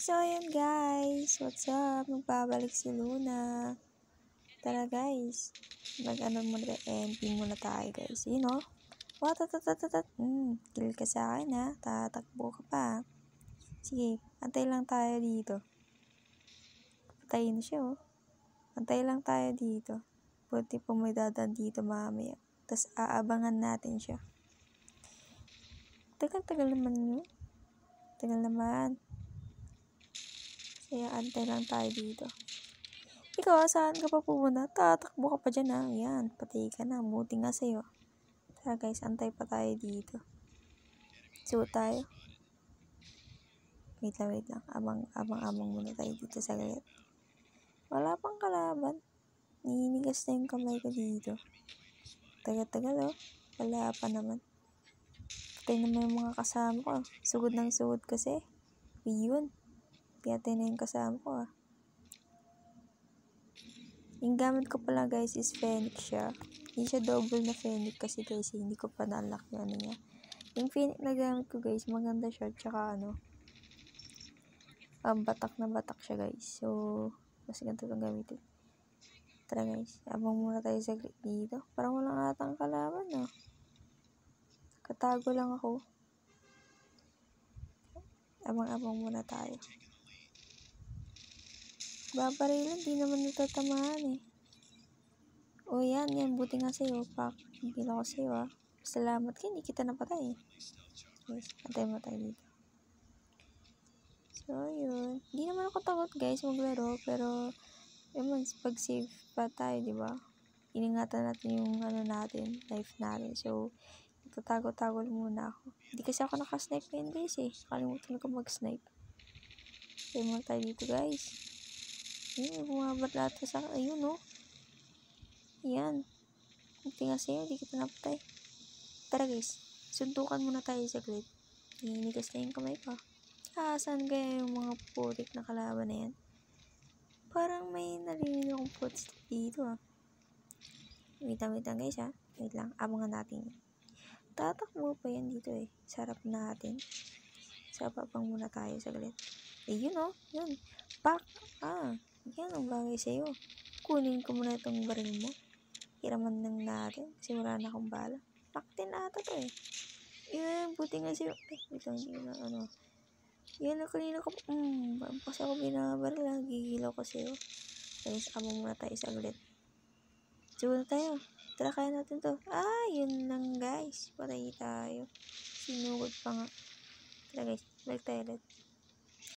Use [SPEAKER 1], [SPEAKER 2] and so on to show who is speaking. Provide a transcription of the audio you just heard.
[SPEAKER 1] So, ayun guys. What's up? Magbabalik si Luna. Tara guys. Mag-ano muna tayo. MP muna tayo guys. You know? Watatatat. Kill ka sa akin ha. Tatakbo ka pa. Sige. Antay lang tayo dito. Patayin na siya oh. Antay lang tayo dito. Buti po may dadan dito mamaya. Tapos aabangan natin siya. Tagal-tagal naman yun. Tagal naman. Kaya antay lang tayo dito. Ikaw, saan ka pa pupunta? Tatakbo ka pa dyan ha. Yan, patay ka na. Buti nga sa'yo. Tara guys, antay pa tayo dito. Suot tayo. Wait lang. Abang muna tayo dito sa galit. Wala pang kalaban. Ninigas na yung kamay ko dito. Tagal-tagal oh. Wala pa naman. Patay naman yung mga kasama ko. Sugod ng sugod kasi. Yun. Piyatay na yung kasama ko ah. Yung gamit ko pala guys is Phoenix siya. Hindi siya double na Phoenix kasi guys hindi ko pa na-unlock yung ano niya. Yung Phoenix na gamit ko guys maganda siya. Tsaka ano. Batak na batak siya guys. So, mas ganito itong gamitin. Tara guys. Abang muna tayo sa dito. Parang walang atang kalaban no. Katago lang ako. Abang muna tayo. Babarilan, di naman natatamaan eh. O yan, buti nga sa'yo, pak. Hindi ako sa'yo ah. Salamat ka, hindi kita napatay eh. Guys, antay mo tayo dito. So, yun. Hindi naman ako takot guys maglaro, pero yun, pag save pa tayo, diba? Iningatan natin yung ano natin, life natin. So, tatago-tago muna ako. Hindi kasi ako nakasnipe ngayon guys eh. Kalimutan ko mag-snipe. Antay mo tayo dito guys. Ayun, bumabat lahat sa ayun no. Yan. Buti nga sa'yo, di kita napatay. Tara guys, suntukan muna tayo sa saglit. Hinigas na yung kamay ko. Saan kaya yung mga putik na kalaban na yan? Parang may narinig akong footstep dito ah. Wait lang guys ha. Wait lang, abangan natin yan. Tatakbo pa yan dito eh. Sarap natin. Sababang muna tayo sa saglit. Yun oh, yun. Pak! Yan ang bagay sa'yo. Kunin ko muna itong baril mo. Hiraman lang natin. Kasi wala na akong bala. Paktin ata to eh. Yan, buti nga sa'yo. Wait lang, hindi na ano. Yan, kanina ko. Kasi ako binabaril lang. Gigilaw ko sa'yo. Guys, abang muna tayo saglit. Siguro tayo. Tara, kaya natin to. Yun lang guys. Patay tayo. Sinugod pa nga. Tara guys, balik tayo ulit.